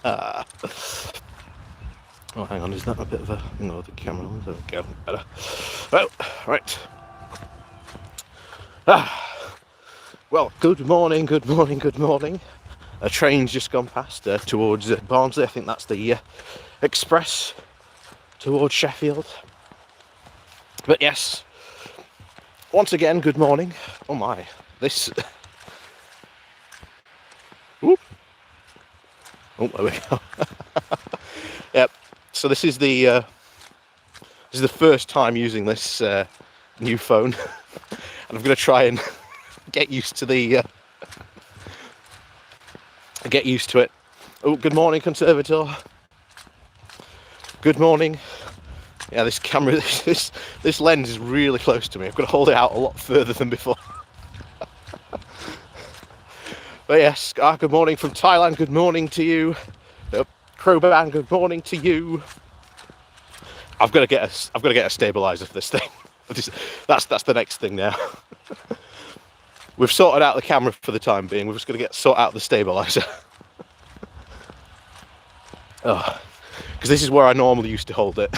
Oh, hang on, is that a bit of a... No, the camera... There we go, better. Oh, right. Well, good morning, good morning, good morning. A train's just gone past towards Barnsley. I think that's the express towards Sheffield. But yes, once again, good morning. Oh my, this... Whoop. Oh, there we go. Yep, so this is the first time using this new phone. And I'm going to try and get used to it. Oh, good morning, Conservator. Good morning. Yeah, this camera, this lens is really close to me. I've got to hold it out a lot further than before. But yes, good morning from Thailand. Good morning to you. Crowban, good morning to you. I've got to get a stabilizer for this thing. That's the next thing now. We've sorted out the camera for the time being. We're just going to sort out the stabilizer. Oh, because this is where I normally used to hold it,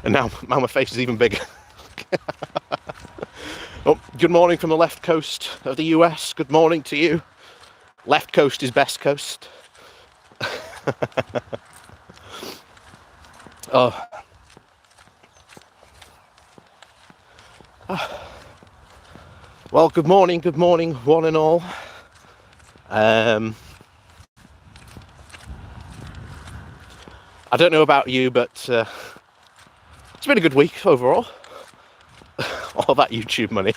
and now my face is even bigger. Oh, good morning from the left coast of the US. Good morning to you. Left coast is best coast. Oh. Well, good morning, one and all. I don't know about you, but it's been a good week overall. All that YouTube money.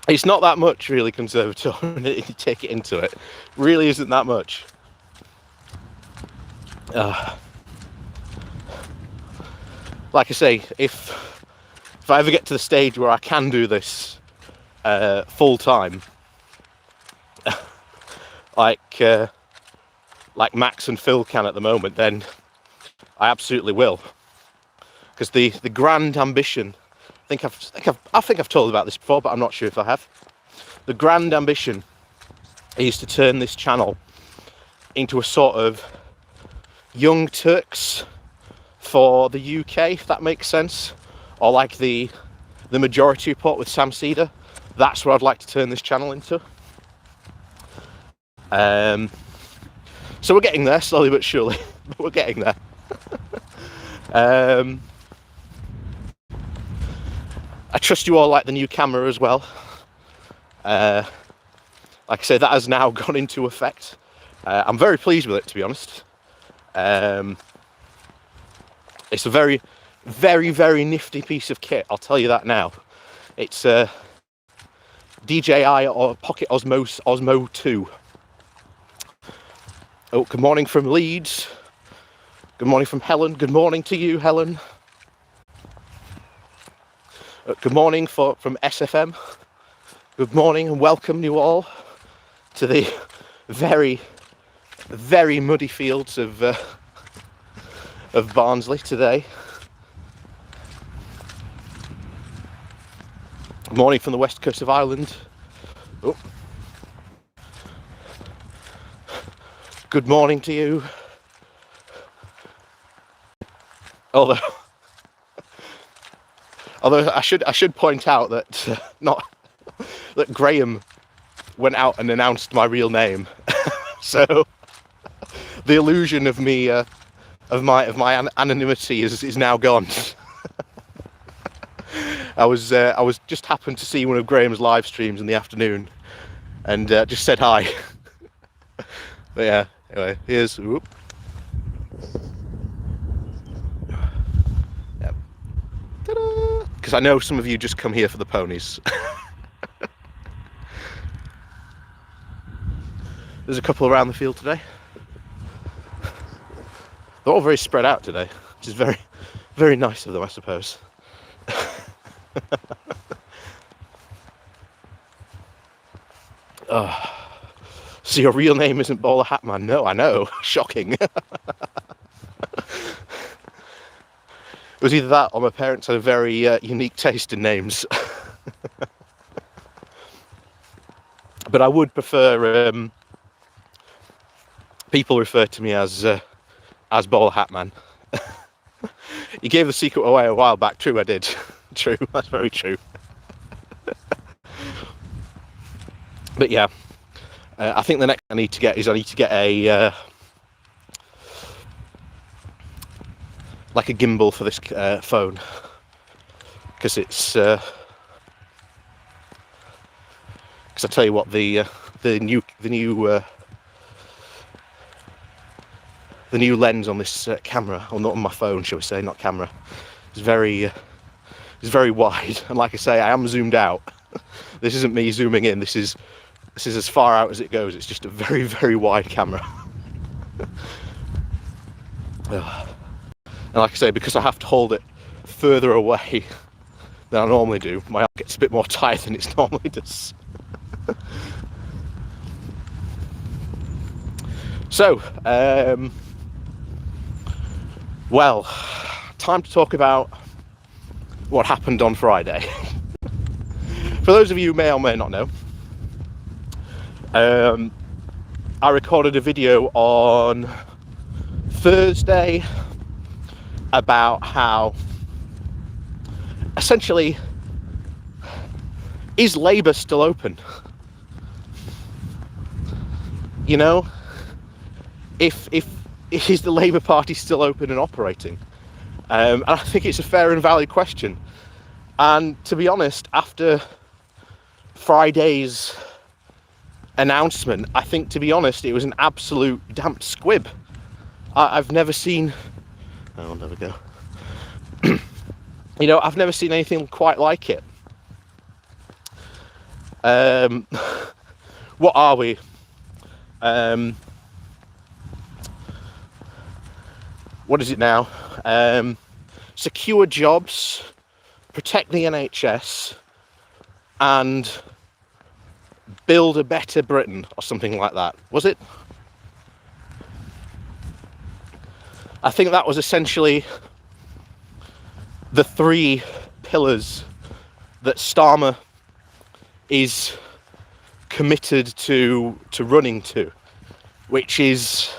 It's not that much, really, Conservator, when you take it into it. Really isn't that much. Like I say, if I ever get to the stage where I can do this full time, like Max and Phil can at the moment, then I absolutely will. Because the grand ambition, I think I've told about this before, but I'm not sure if I have. The grand ambition is to turn this channel into a sort of Young Turks for the UK, if that makes sense, or like the Majority Report with Sam Cedar. That's what I'd like to turn this channel into. So we're getting there, slowly but surely. But we're getting there. I trust you all like the new camera as well. Like I say, that has now gone into effect. I'm very pleased with it, to be honest. It's a very, very, very nifty piece of kit, I'll tell you that now. It's a DJI or Pocket Osmo 2. Oh, good morning from Leeds. Good morning from Helen. Good morning to you, Helen. Good morning from SFM. Good morning and welcome you all to the very, very muddy fields of Barnsley today. Good morning from the west coast of Ireland. Oh. Good morning to you. Although I should point out that that Graham went out and announced my real name, so the illusion of me of my anonymity is now gone. I was just happened to see one of Graham's live streams in the afternoon, and just said hi. But yeah, anyway, here's. Whoop. Because I know some of you just come here for the ponies. There's a couple around the field today. They're all very spread out today, which is very, very nice of them, I suppose. So your real name isn't Bowler Hatman? No, I know. Shocking. It was either that or my parents had a very unique taste in names. But I would prefer people refer to me as Bowler Hat Man. You gave the secret away a while back. True, I did. True, that's very true. But yeah, I think the next thing I need to get a like a gimbal for this phone, because it's because I tell you what, the new lens on this camera, or not on my phone, shall we say, not camera, is very wide, and like I say, I am zoomed out. This isn't me zooming in. This is as far out as it goes. It's just a very, very wide camera. And like I say, because I have to hold it further away than I normally do, my arm gets a bit more tight than it normally does. So, well, time to talk about what happened on Friday. For those of you who may or may not know, I recorded a video on Thursday about how, essentially, is Labour still open? You know, if is the Labour Party still open and operating? And I think it's a fair and valid question. And to be honest, after Friday's announcement, I think, to be honest, it was an absolute damp squib. I've never seen... Oh, there we go. You know, I've never seen anything quite like it. What are we? What is it now? Secure jobs, protect the NHS, and build a better Britain, or something like that. Was it? I think that was essentially the three pillars that Starmer is committed to running to, which is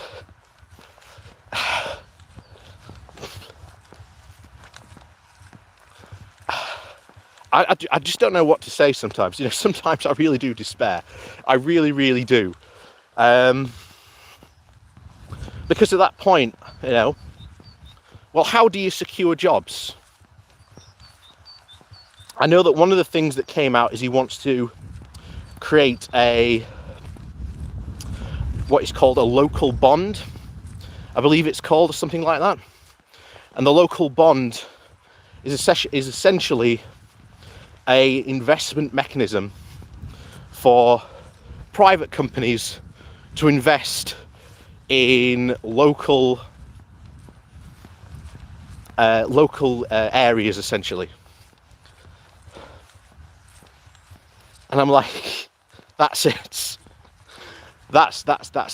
I just don't know what to say sometimes. You know, sometimes I really do despair. I really, really do. Because at that point, you know, well, how do you secure jobs? I know that one of the things that came out is he wants to create what is called a local bond. I believe it's called, or something like that. And the local bond is essentially a investment mechanism for private companies to invest in local areas, essentially. And I'm like, that's it. That's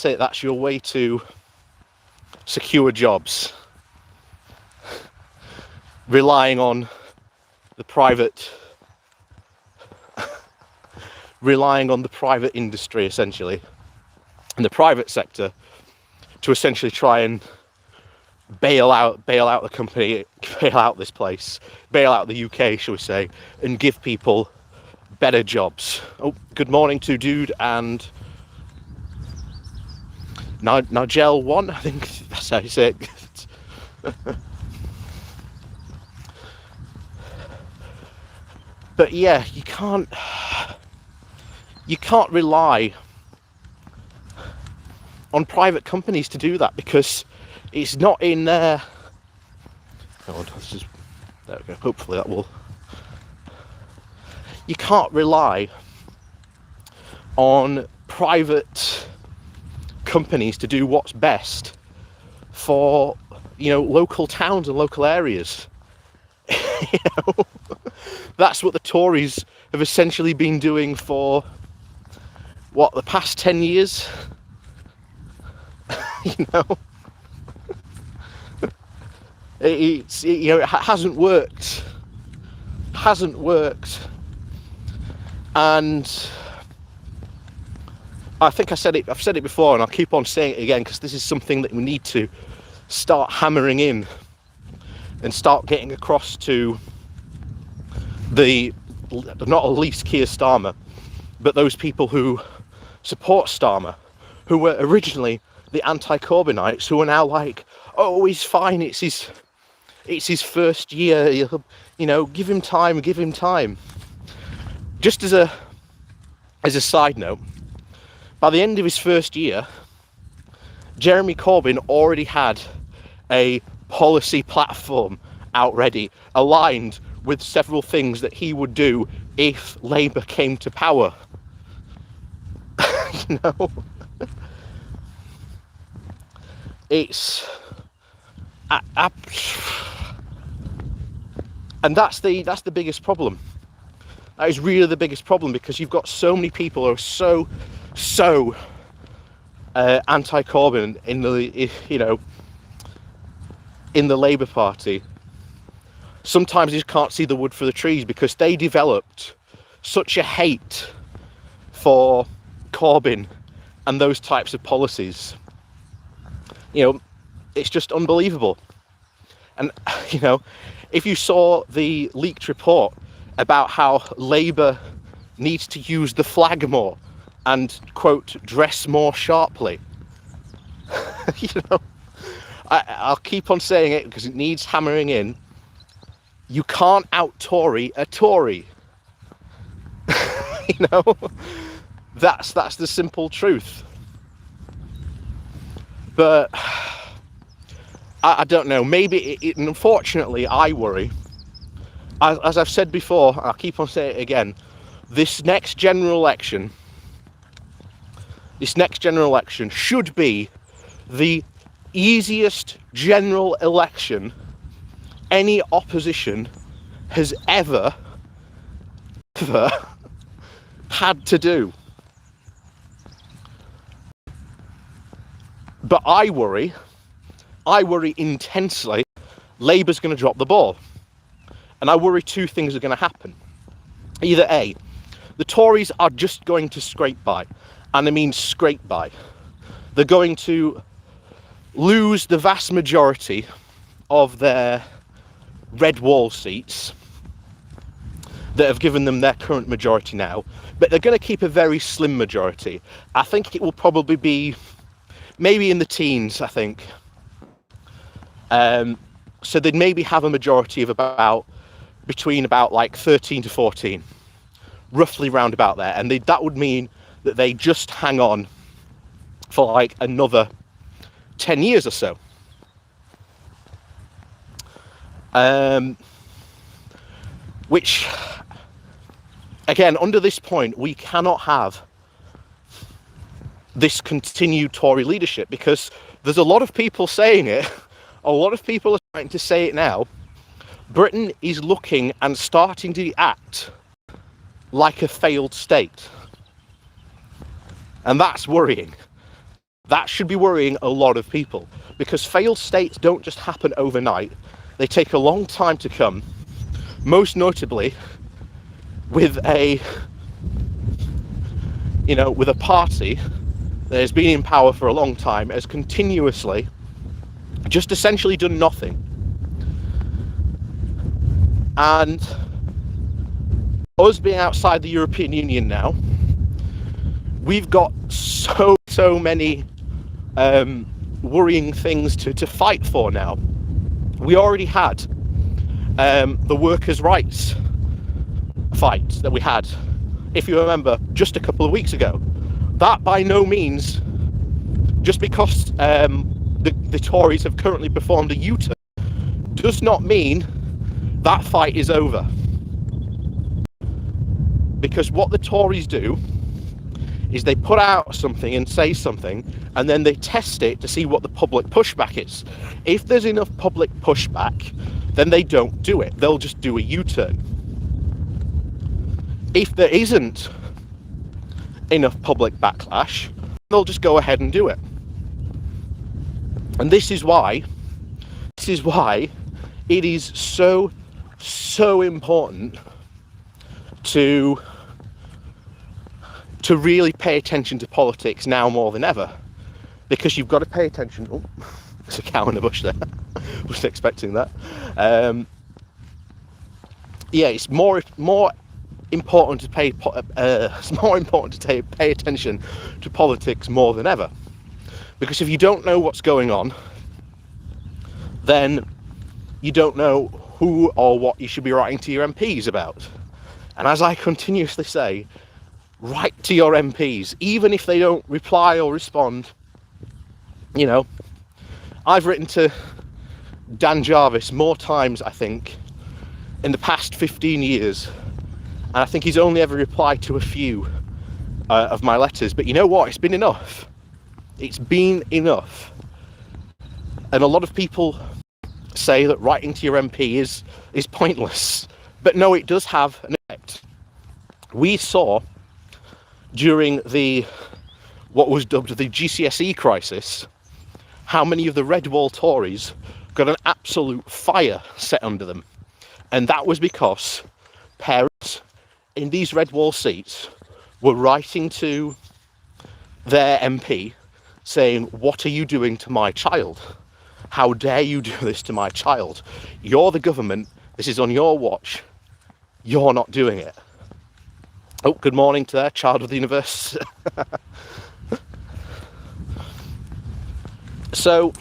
it. That's your way to secure jobs. Relying on the private industry, essentially, and the private sector, to essentially try and bail out the company, bail out this place, bail out the UK, shall we say, and give people better jobs. Oh, good morning to Dude and Nigel One, I think that's how you say it. But yeah, you can't rely on private companies to do that, because it's not in their... Hold on, let's just... There we go. Hopefully that will... You can't rely on private companies to do what's best for, you know, local towns and local areas. You know, that's what the Tories have essentially been doing for, what, the past 10 years? You know, it hasn't worked. And I think I've said it before, and I'll keep on saying it again, because this is something that we need to start hammering in and start getting across to the, not at least Keir Starmer, but those people who support Starmer, who were originally the anti-Corbynites, who are now like, oh, he's fine, it's his first year, you know, give him time. Just as a side note, by the end of his first year, Jeremy Corbyn already had a policy platform out ready, aligned with several things that he would do if Labour came to power. You know, it's and that's the biggest problem. That is really the biggest problem, because you've got so many people who are so anti-Corbyn in the, you know, in the Labour Party. Sometimes you just can't see the wood for the trees, because they developed such a hate for Corbyn and those types of policies. You know, it's just unbelievable. And, you know, if you saw the leaked report about how Labour needs to use the flag more and, quote, dress more sharply, you know, I'll keep on saying it because it needs hammering in. You can't out-Tory a Tory. You know, that's the simple truth. But I don't know, maybe unfortunately I worry, as I've said before, I'll keep on saying it again, this next general election should be the easiest general election any opposition has ever had to do. But I worry intensely, Labour's going to drop the ball. And I worry two things are going to happen. Either A, the Tories are just going to scrape by, and I mean scrape by. They're going to lose the vast majority of their red wall seats that have given them their current majority now, but they're going to keep a very slim majority. I think it will probably be maybe in the teens, I think. So they'd maybe have a majority of between like 13 to 14, roughly round about there, and that would mean that they just hang on for like another 10 years or so. Which, again, under this point, we cannot have this continued Tory leadership, because there's a lot of people saying it. A lot of people are trying to say it now. Britain is looking and starting to act like a failed state. And that's worrying. That should be worrying a lot of people, because failed states don't just happen overnight. They take a long time to come, most notably with a party that has been in power for a long time, has continuously just essentially done nothing. And us being outside the European Union now, we've got so many worrying things to fight for now. We already had the workers' rights fight that we had, if you remember, just a couple of weeks ago. That by no means, just because the Tories have currently performed a U-turn, does not mean that fight is over. Because what the Tories do is they put out something and say something, and then they test it to see what the public pushback is. If there's enough public pushback, then they don't do it. They'll just do a U-turn. If there isn't enough public backlash, they'll just go ahead and do it. And this is why it is so important to to really pay attention to politics now more than ever, because you've got to pay attention. Oh, there's a cow in the bush there. Wasn't expecting that. Yeah, it's more important to pay attention to politics more than ever, because if you don't know what's going on, then you don't know who or what you should be writing to your MPs about. And as I continuously say, write to your MPs, even if they don't reply or respond. You know, I've written to Dan Jarvis more times, I think, in the past 15 years, and I think he's only ever replied to a few of my letters. But you know what? It's been enough. It's been enough. And a lot of people say that writing to your MP is pointless. But no, it does have an effect. We saw during what was dubbed the GCSE crisis, how many of the red wall Tories got an absolute fire set under them. And that was because parents in these red wall seats were writing to their MP saying, "What are you doing to my child? How dare you do this to my child? You're the government. This is on your watch. You're not doing it." Oh, good morning to their child of the universe. So,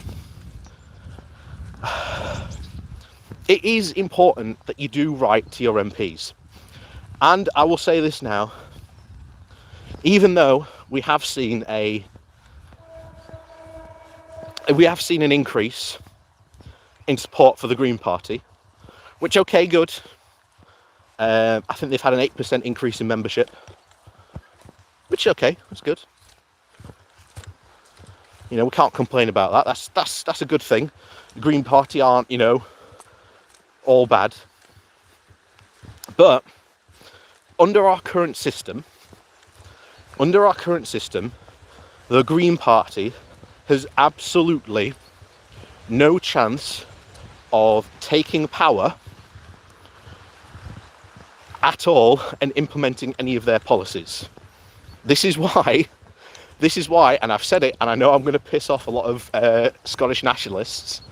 it is important that you do write to your MPs. And I will say this now, even though we have seen an increase in support for the Green Party, which, okay, good. I think they've had an 8% increase in membership, which, okay, that's good. You know, we can't complain about that. That's a good thing. The Green Party aren't, you know, all bad. But under our current system, the Green Party has absolutely no chance of taking power at all and implementing any of their policies. This is why, and I've said it, and I know I'm going to piss off a lot of Scottish nationalists,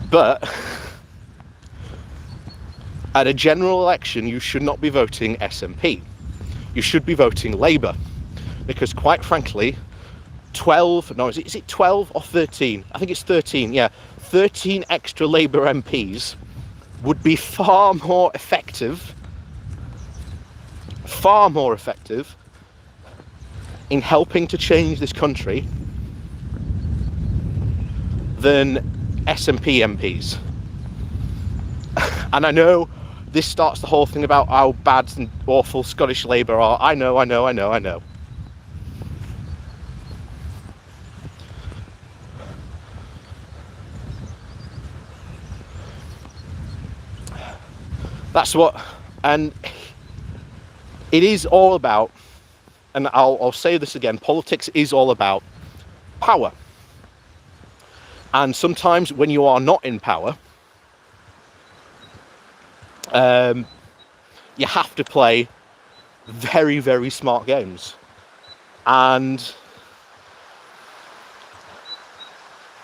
but at a general election, you should not be voting SNP. You should be voting Labour, because quite frankly, is it 12 or 13? I think it's 13, yeah. 13 extra Labour MPs would be far more effective in helping to change this country than SNP MPs. And I know this starts the whole thing about how bad and awful Scottish Labour are. I know. That's what, and it is all about, and I'll say this again, politics is all about power. And sometimes when you are not in power, you have to play very, very smart games. And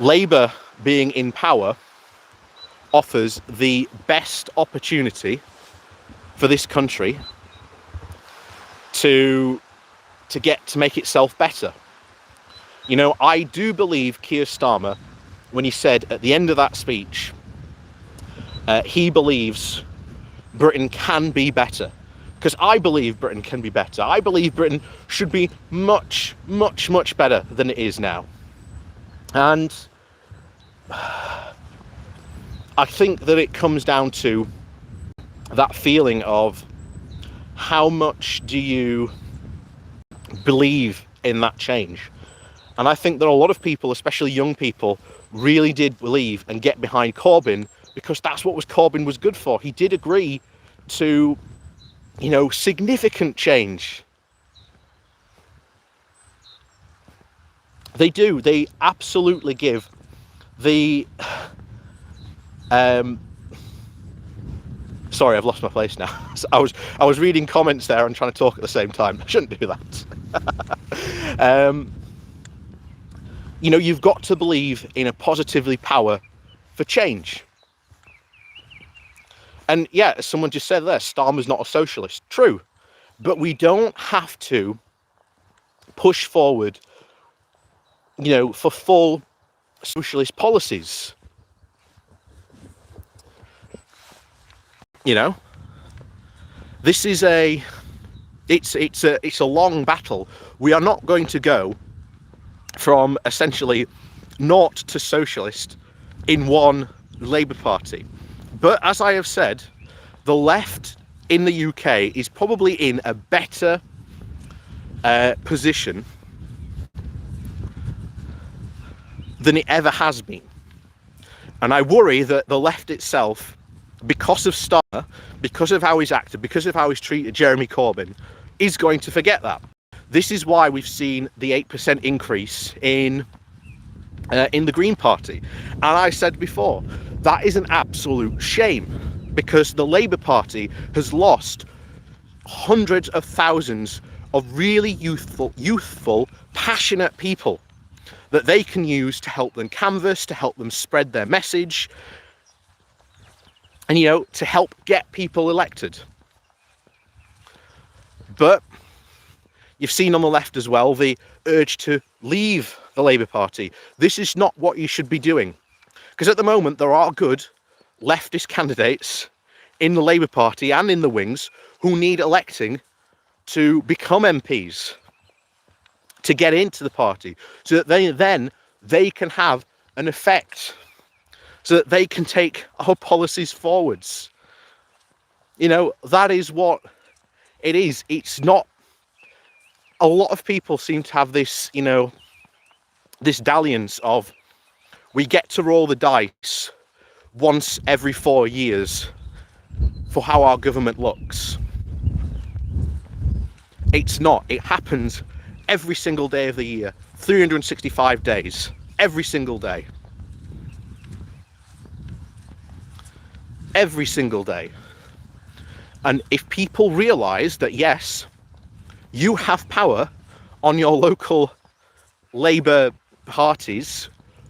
Labour being in power offers the best opportunity for this country to make itself better. You know, I do believe Keir Starmer, when he said at the end of that speech, he believes Britain can be better. Because I believe Britain can be better. I believe Britain should be much, much, much better than it is now. And I think that it comes down to that feeling of how much do you believe in that change. And I think that a lot of people, especially young people, really did believe and get behind Corbyn, because that's what Corbyn was good for. He did agree to, you know, significant change. They do. They absolutely give the Sorry, I've lost my place now. So I was reading comments there and trying to talk at the same time. I shouldn't do that. You know, you've got to believe in a positively power for change. And yeah, as someone just said there, Starmer's not a socialist. True. But we don't have to push forward, you know, for full socialist policies. You know, this is it's a long battle. We are not going to go from essentially naught to socialist in one Labour Party. But as I have said, the left in the UK is probably in a better position than it ever has been. And I worry that the left itself, because of Starmer, because of how he's acted, because of how he's treated Jeremy Corbyn, is going to forget that. This is why we've seen the 8% increase in the Green Party. And I said before, that is an absolute shame, because the Labour Party has lost hundreds of thousands of really youthful, passionate people that they can use to help them canvass, to help them spread their message, and, you know, to help get people elected. But you've seen on the left as well the urge to leave the Labour Party. This is not what you should be doing, because at the moment there are good leftist candidates in the Labour Party and in the wings who need electing to become MPs, to get into the party, so that they can have an effect, so that they can take our policies forwards. You know, that is what it is. It's not, a lot of people seem to have this, you know, this dalliance of, we get to roll the dice once every 4 years for how our government looks. It's not. It happens every single day of the year, 365 days, every single day. Every single day. And if people realise that, yes, you have power on your local Labour parties,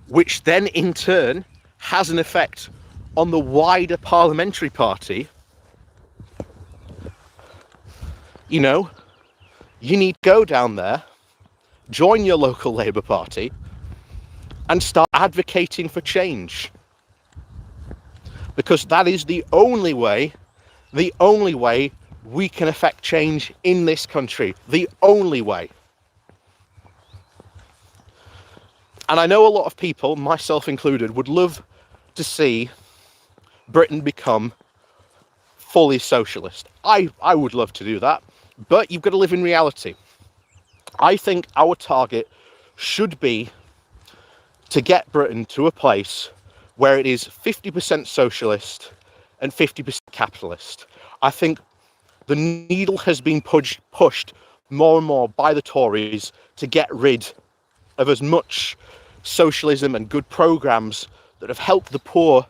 which then in turn has an effect on the wider parliamentary party, you know, you need to go down there, join your local Labour Party, and start advocating for change. Because that is the only way we can affect change in this country. The only way. And I know a lot of people, myself included, would love to see Britain become fully socialist. I would love to do that, but you've got to live in reality. I think our target should be to get Britain to a place where it is 50% socialist and 50% capitalist. I think the needle has been pushed more and more by the Tories to get rid of as much socialism and good programmes that have helped the poor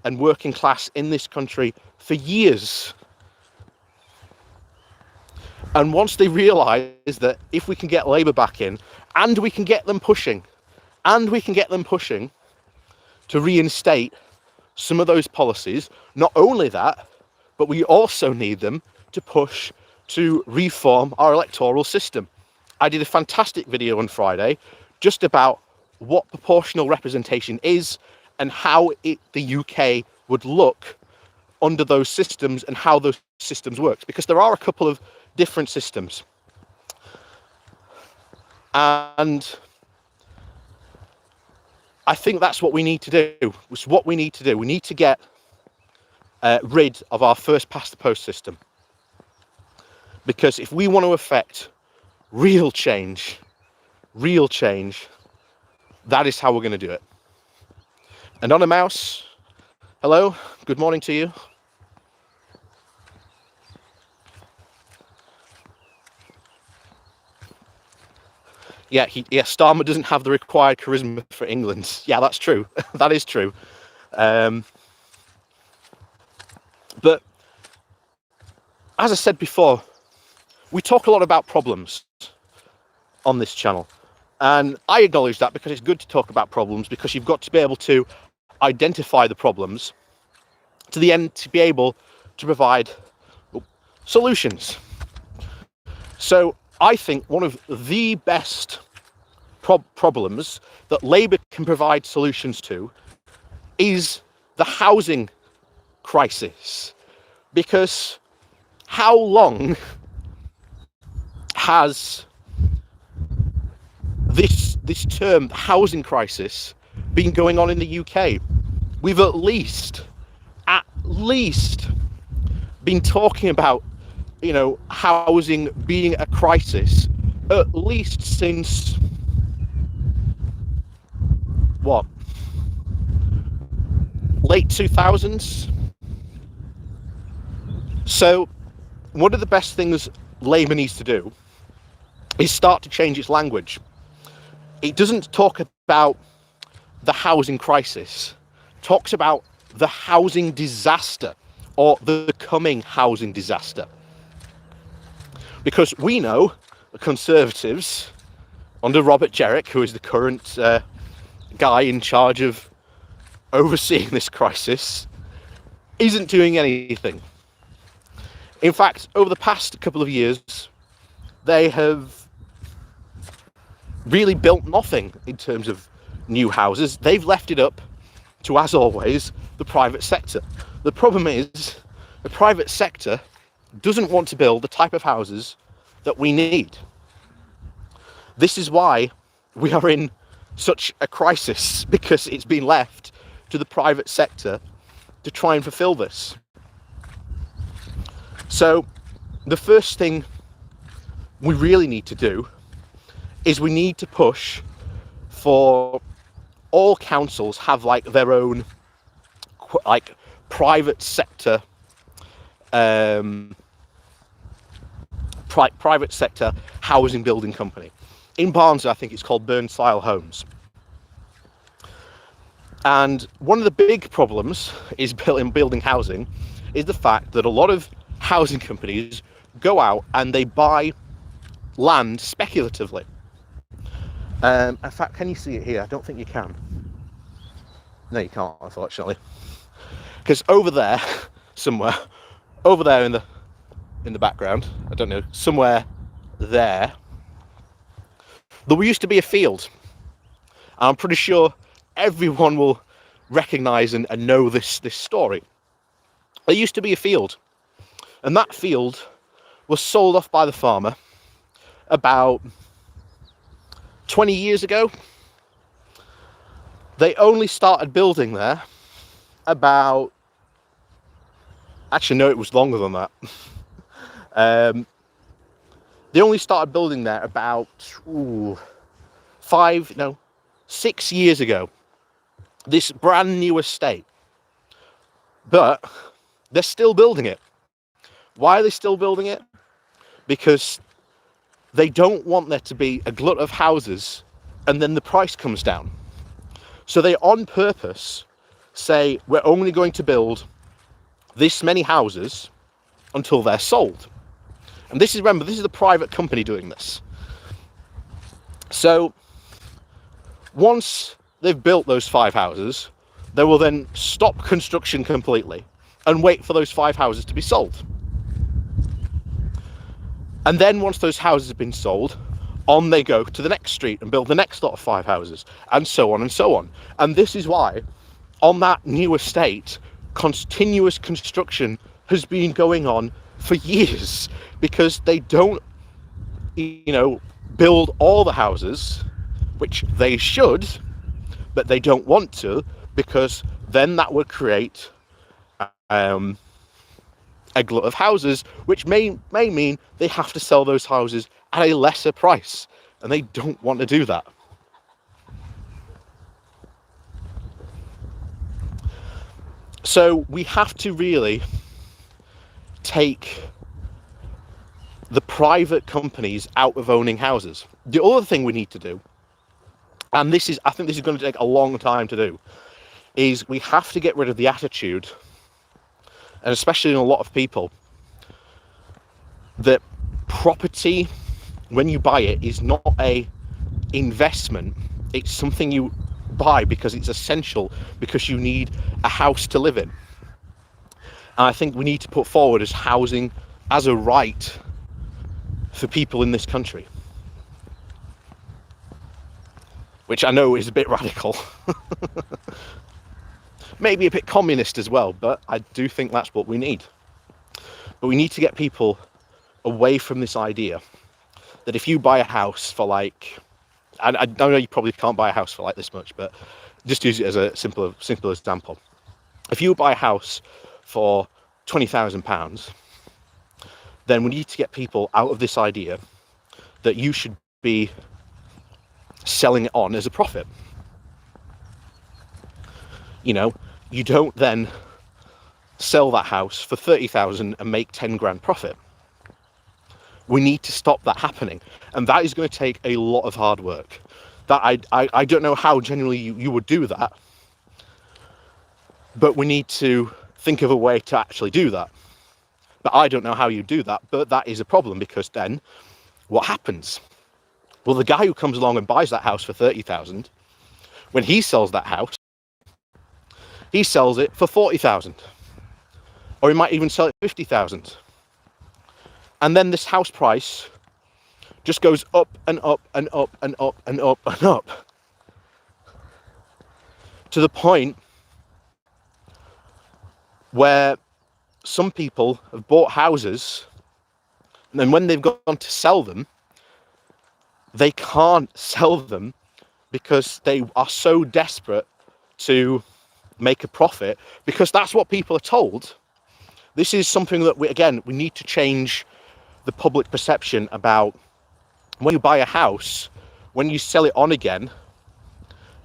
and working class in this country for years. And once they realise that if we can get Labour back in, and we can get them pushing to reinstate some of those policies, not only that, but we also need them to push to reform our electoral system. I did a fantastic video on Friday just about what proportional representation is and how the UK would look under those systems and how those systems work, because there are a couple of different systems. And I think that's what we need to do. It's what we need to do. We need to get rid of our first past the post system. Because if we want to affect real change, that is how we're going to do it. Anonymous, hello, good morning to you. Yeah, Starmer doesn't have the required charisma for England. Yeah, that's true. That is true. But as I said before, we talk a lot about problems on this channel. And I acknowledge that, because it's good to talk about problems, because you've got to be able to identify the problems to the end to be able to provide solutions. So I think one of the best problems that Labour can provide solutions to is the housing crisis. Because how long has this term, housing crisis, been going on in the UK? We've at least been talking about, housing being a crisis at least since what, late 2000s. So one of the best things Labour needs to do is start to change its language. It doesn't talk about the housing crisis, it talks about the housing disaster, or the coming housing disaster. Because we know the Conservatives, under Robert Jerrick, who is the current guy in charge of overseeing this crisis, isn't doing anything. In fact, over the past couple of years, they have really built nothing in terms of new houses. They've left it up to, as always, the private sector. The problem is, the private sector doesn't want to build the type of houses that we need. This is why we are in such a crisis, because it's been left to the private sector to try and fulfill this. So the first thing we really need to do is we need to push for all councils have like their own private sector private sector housing building company. In Barnsley, I think it's called Burnside Homes. And one of the big problems is building housing is the fact that a lot of housing companies go out and they buy land speculatively. In fact, can you see it here? I don't think you can. No, you can't, unfortunately. Because over there, somewhere, over there in the background, I don't know, somewhere there used to be a field. I'm pretty sure everyone will recognise and know this story. There used to be a field, and that field was sold off by the farmer about 20 years ago. They only started building there about, actually no, it was longer than that. They only started building there about 6 years ago. This brand new estate. But they're still building it. Why are they still building it? Because they don't want there to be a glut of houses and then the price comes down. So they on purpose say, we're only going to build this many houses until they're sold. And this is, remember, this is a private company doing this. So once they've built those 5 houses, they will then stop construction completely and wait for those 5 houses to be sold. And then once those houses have been sold, on they go to the next street and build the next lot of 5 houses, and so on and so on. And this is why on that new estate, continuous construction has been going on for years, because they don't, build all the houses, which they should, but they don't want to, because then that would create a glut of houses, which may mean they have to sell those houses at a lesser price, and they don't want to do that. So we have to really take the private companies out of owning houses. The other thing we need to do, and I think this is going to take a long time to do, is we have to get rid of the attitude, and especially in a lot of people, that property, when you buy it, is not a investment. It's something you buy because it's essential, because you need a house to live in. And I think we need to put forward as housing as a right for people in this country, which I know is a bit radical, maybe a bit communist as well, but I do think that's what we need. But we need to get people away from this idea that if you buy a house for like, I know you probably can't buy a house for like this much, but just use it as a simple example. If you buy a house for £20,000, then we need to get people out of this idea that you should be selling it on as a profit. You know, you don't then sell that house for 30,000 and make 10 grand profit. We need to stop that happening, and that is going to take a lot of hard work. That I don't know how generally you would do that, but we need to think of a way to actually do that. But I don't know how you do that, but that is a problem, because then what happens? Well, the guy who comes along and buys that house for 30,000, when he sells that house, he sells it for 40,000, or he might even sell it for 50,000. And then this house price just goes up and up and up and up and up and up, to the point where some people have bought houses, and then when they've gone to sell them, they can't sell them because they are so desperate to make a profit, because that's what people are told. This is something that we need to change the public perception about. When you buy a house, when you sell it on again,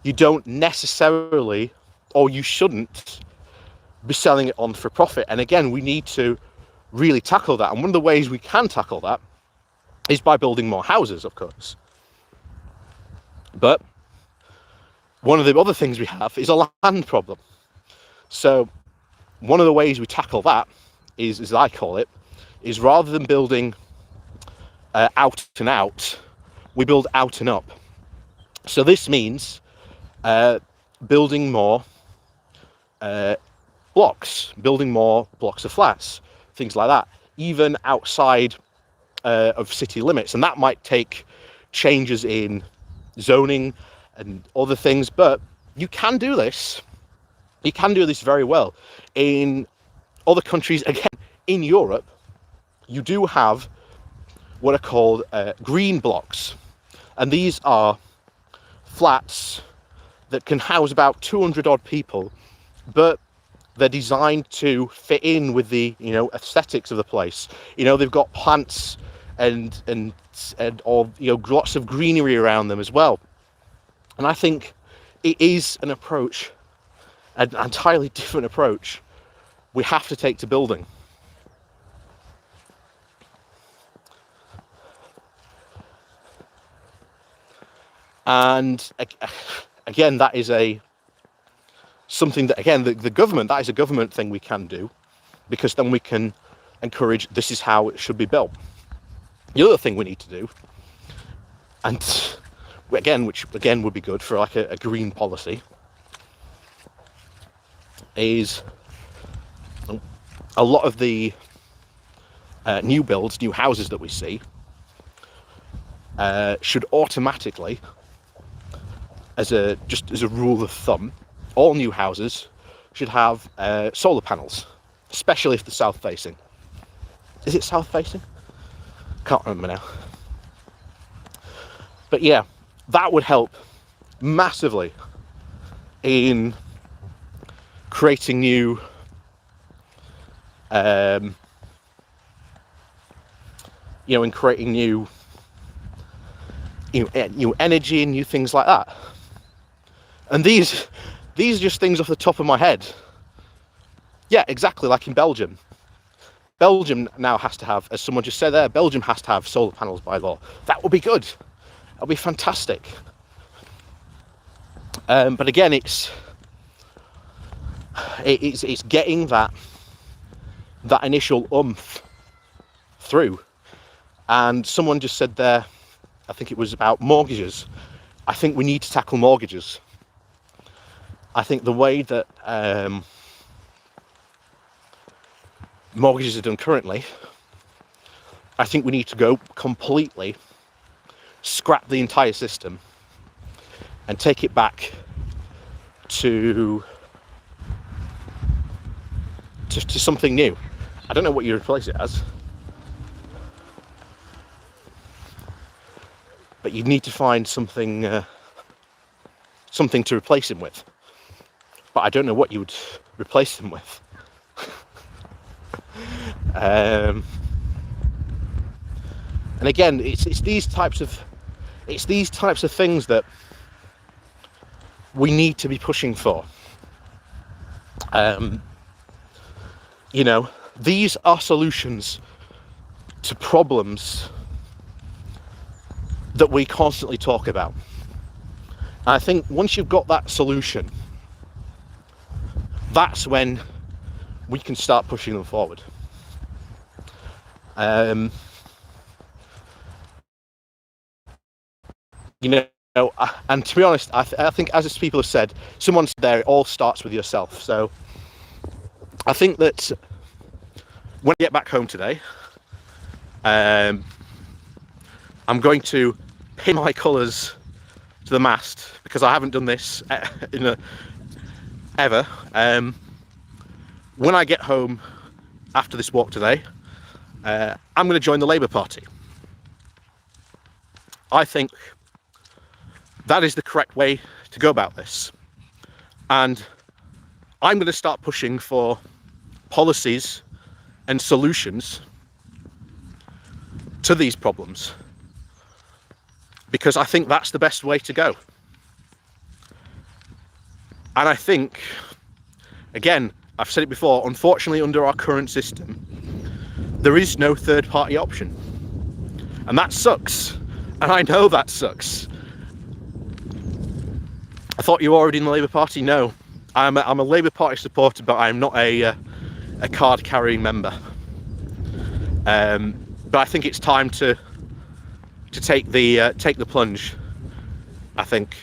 you don't necessarily, or you shouldn't, be selling it on for profit. And again, we need to really tackle that. And one of the ways we can tackle that is by building more houses, of course. But one of the other things we have is a land problem. So one of the ways we tackle that is, as I call it, is rather than building out and out, we build out and up. So this means building more blocks, building more blocks of flats, things like that, even outside of city limits. And that might take changes in zoning and other things, but you can do this. You can do this very well. In other countries, again, in Europe, you do have what are called green blocks. And these are flats that can house about 200 odd people, but they're designed to fit in with the, aesthetics of the place. They've got plants and lots of greenery around them as well. And I think it is an approach, an entirely different approach, we have to take to building. And again, that is something that, again, the government, that is a government thing we can do, because then we can encourage, this is how it should be built. The other thing we need to do, and again, which again would be good for like a green policy, is a lot of the new builds, new houses that we see, should automatically, as a rule of thumb, all new houses should have solar panels, especially if they're south facing. Is it south facing? Can't remember now. But yeah, that would help massively in creating new new energy and new things like that. And these are just things off the top of my head. Yeah, exactly, like in Belgium. Belgium now has to have, as someone just said there, Belgium has to have solar panels by law. That would be good. That would be fantastic. But again, it's getting that initial oomph through. And someone just said there, I think it was about mortgages. I think we need to tackle mortgages. I think the way that mortgages are done currently, I think we need to go completely, scrap the entire system and take it back to something new. I don't know what you replace it as, but you'd need to find something to replace him with. But I don't know what you would replace him with. And again, it's these types of things that we need to be pushing for. You know, these are solutions to problems that we constantly talk about. And I think once you've got that solution, that's when we can start pushing them forward. You know, and to be honest, I think, as people have said, someone said there, it all starts with yourself. So I think that when I get back home today, I'm going to pin my colours to the mast, because I haven't done this ever. When I get home after this walk today, I'm going to join the Labour Party. I think that is the correct way to go about this. And I'm going to start pushing for policies and solutions to these problems, because I think that's the best way to go. And I think, again, I've said it before, unfortunately under our current system, there is no third party option. And that sucks. And I know that sucks. I thought you were already in the Labour Party. No, I'm a Labour Party supporter, but I'm not a card carrying member. But I think it's time to take the plunge. I think,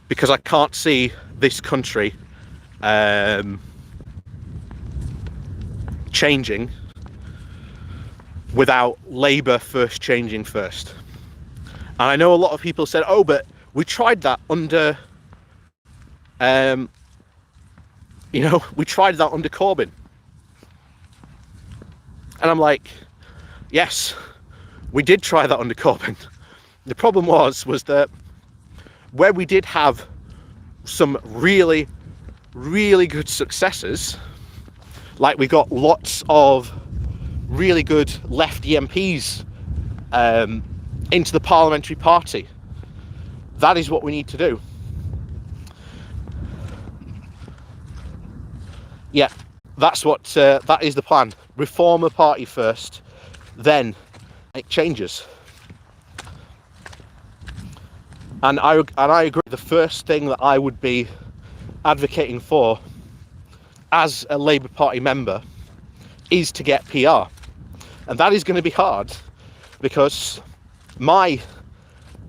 because I can't see this country changing without Labour first changing first. And I know a lot of people said, oh, but we tried that under, we tried that under Corbyn. And I'm like, yes, we did try that under Corbyn. The problem was that where we did have some really, really good successes, like we got lots of really good lefty MPs into the parliamentary party. That is what we need to do. Yeah, that's what that is the plan. Reform a party first, then it changes. And I agree. The first thing that I would be advocating for as a Labour Party member is to get PR. And that is going to be hard, because my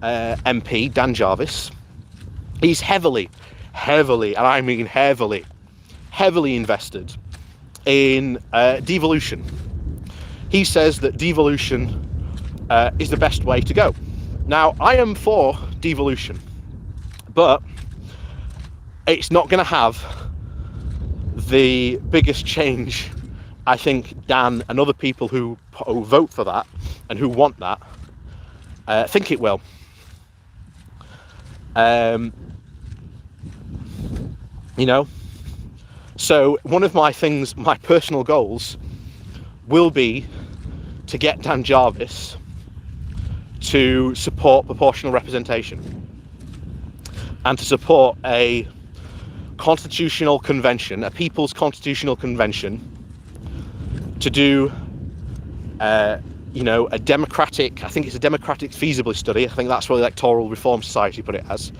MP, Dan Jarvis, he's heavily, and I mean heavily invested in devolution. He says that devolution is the best way to go. Now, I am for devolution, but it's not going to have the biggest change I think Dan and other people who vote for that and who want that think it will. So one of my personal goals will be to get Dan Jarvis to support proportional representation and to support a constitutional convention, a people's constitutional convention, to do a democratic, I think it's a democratic feasibility study, I think that's what the Electoral Reform Society put it as,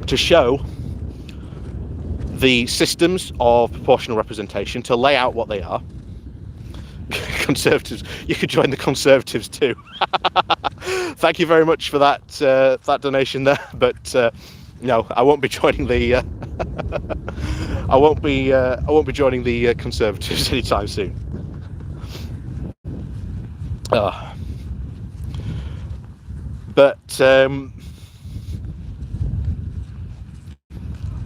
to show the systems of proportional representation, to lay out what they are, Conservatives. You could join the Conservatives too. Thank you very much for that donation there. But no, I won't be joining the. I won't be joining the Conservatives anytime soon. But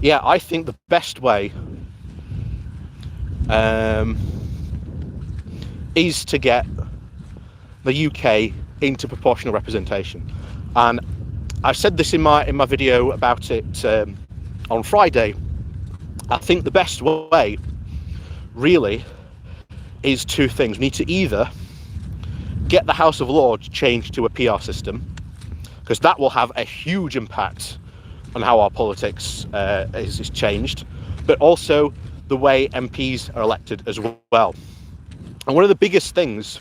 yeah, I think the best way is to get the UK into proportional representation, and I said this in my video about it on Friday. I think the best way really is two things. We need to either get the House of Lords changed to a PR system, because that will have a huge impact on how our politics is changed, but also the way MPs are elected as well. And one of the biggest things,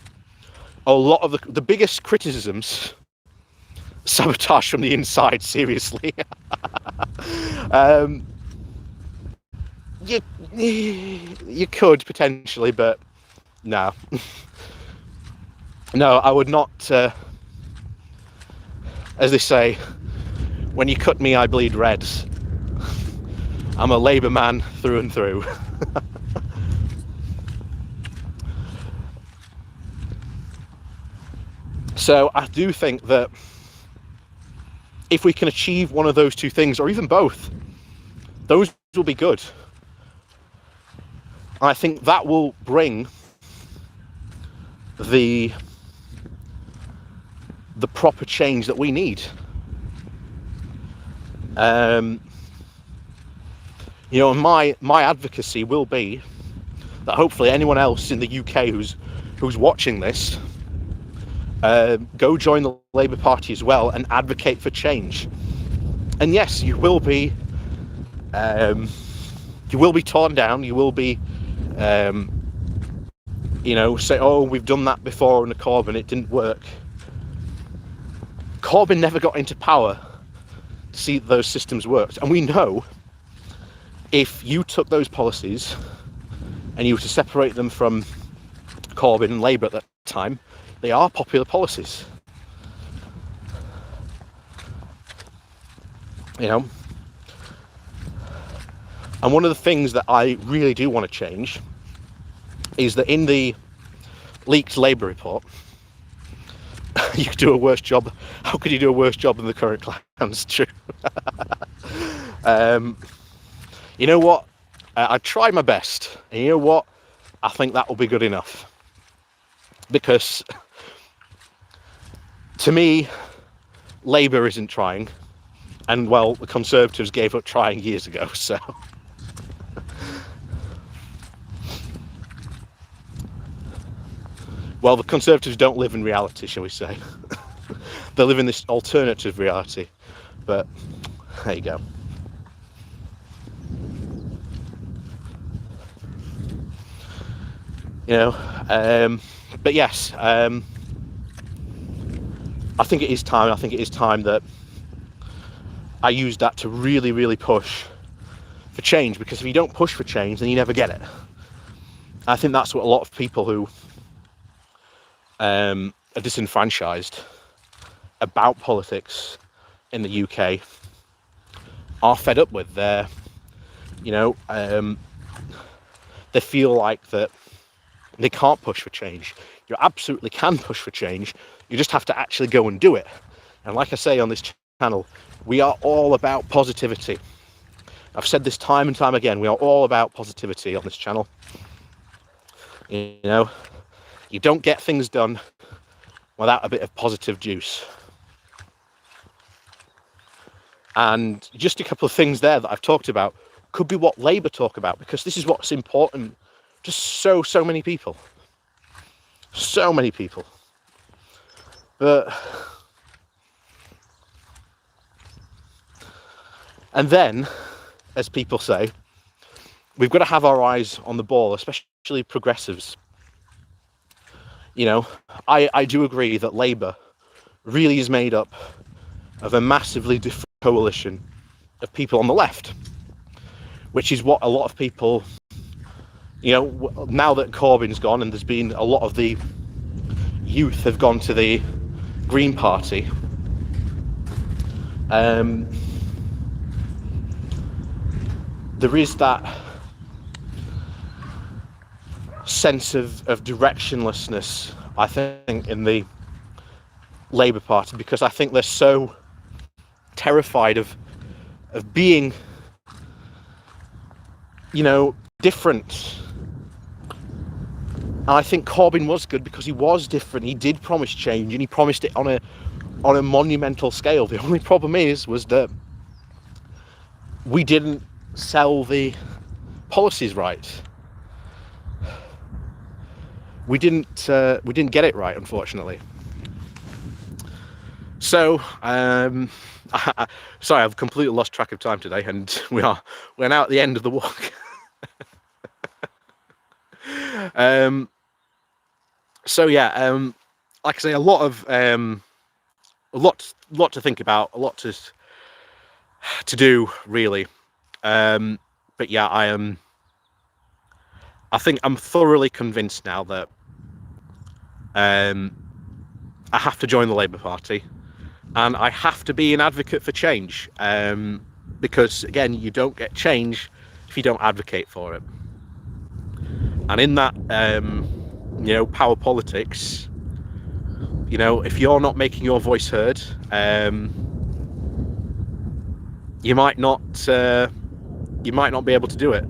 a lot of the biggest criticisms, sabotage from the inside, seriously. You could potentially, but no. No, I would not, as they say, when you cut me, I bleed red. I'm a Labour man through and through. So I do think that if we can achieve one of those two things, or even both, those will be good. I think that will bring the proper change that we need. You know, my advocacy will be that hopefully anyone else in the UK who's watching this, go join the Labour Party as well and advocate for change. And yes, you will be torn down. You will be, you know, say, oh, we've done that before under Corbyn, it didn't work. Corbyn never got into power to see that those systems worked. And we know if you took those policies and you were to separate them from Corbyn and Labour at that time, they are popular policies. You know? And one of the things that I really do want to change is that in the leaked Labour report, you could do a worse job. How could you do a worse job than the current plans? True. You know what? I tried my best. And you know what? I think that will be good enough. Because to me, Labour isn't trying. And well, the Conservatives gave up trying years ago, so. Well, the Conservatives don't live in reality, shall we say. They live in this alternative reality. But there you go. You know, but yes, I think it is time. I think it is time that I use that to really, really push for change, because if you don't push for change, then you never get it. I think that's what a lot of people who are disenfranchised about politics in the UK are fed up with. They're, you know, they feel like that they can't push for change. You absolutely can push for change. You just have to actually go and do it. And like I say on this channel, we are all about positivity. I've said this time and time again, we are all about positivity on this channel. You know, you don't get things done without a bit of positive juice. And just a couple of things there that I've talked about could be what Labour talk about, because this is what's important to so many people. So many people. But and then, as people say, we've got to have our eyes on the ball, especially progressives. You know, I do agree that Labour really is made up of a massively different coalition of people on the left, which is what a lot of people you know, now that Corbyn's gone and there's been a lot of the youth have gone to the Green Party, there is that sense of directionlessness, I think, in the Labour Party, because I think they're so terrified of being, you know, different. And I think Corbyn was good because he was different. He did promise change, and he promised it on a monumental scale. The only problem was that we didn't sell the policies right. We didn't get it right, unfortunately. So, sorry, I've completely lost track of time today, and we're now at the end of the walk. So yeah, like I say, a lot to think about, a lot to do, really. But yeah, I think I'm thoroughly convinced now that I have to join the Labour Party, and I have to be an advocate for change, because again, you don't get change if you don't advocate for it. And in that, you know, power politics, you know, if you're not making your voice heard, you might not be able to do it.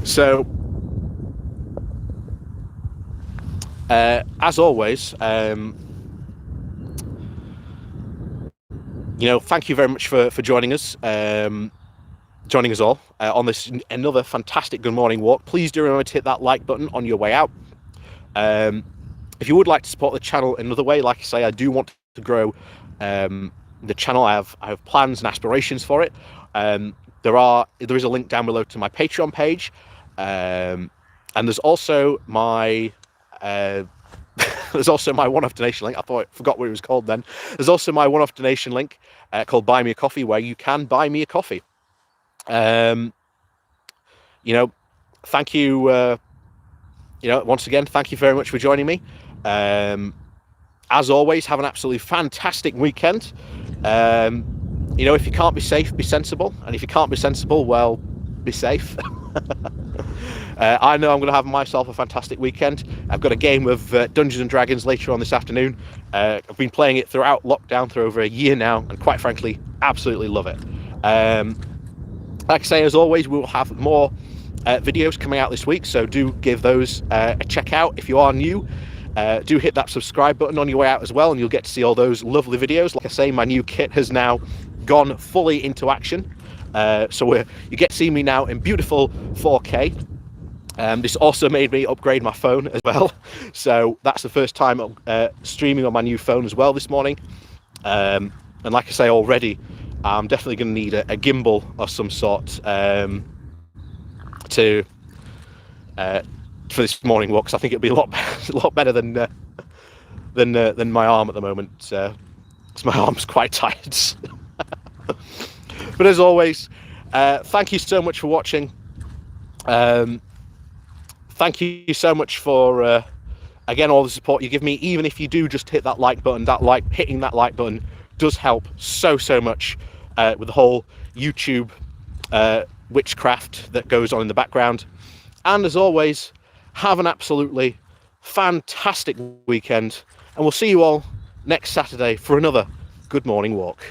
So, as always, you know, thank you very much for joining us. Joining us all on this another fantastic good morning walk. Please do remember to hit that like button on your way out. If you would like to support the channel another way, like I say, I do want to grow the channel. I have plans and aspirations for it. There is a link down below to my Patreon page, and there's also my one-off donation link. I forgot what it was called then. There's also my one-off donation link called Buy Me a Coffee, where you can buy me a coffee. You know, thank you. You know, once again, thank you very much for joining me. As always, have an absolutely fantastic weekend. You know, if you can't be safe, be sensible. And if you can't be sensible, well, be safe. I know I'm going to have myself a fantastic weekend. I've got a game of Dungeons and Dragons later on this afternoon. I've been playing it throughout lockdown for over a year now, and quite frankly, absolutely love it. Like I say, as always, we'll have more videos coming out this week, so do give those a check out. If you are new, do hit that subscribe button on your way out as well, and you'll get to see all those lovely videos. Like I say, my new kit has now gone fully into action, so you get to see me now in beautiful 4K. This also made me upgrade my phone as well, so that's the first time streaming on my new phone as well this morning. And like I say already, I'm definitely going to need a gimbal of some sort for this morning walk, because I think it'll be a lot better than my arm at the moment, because my arm's quite tired. But as always, thank you so much for watching. Thank you so much for again all the support you give me. Even if you do just hit that like button, hitting that like button does help so much with the whole YouTube witchcraft that goes on in the background. And as always, have an absolutely fantastic weekend, and we'll see you all next Saturday for another good morning walk.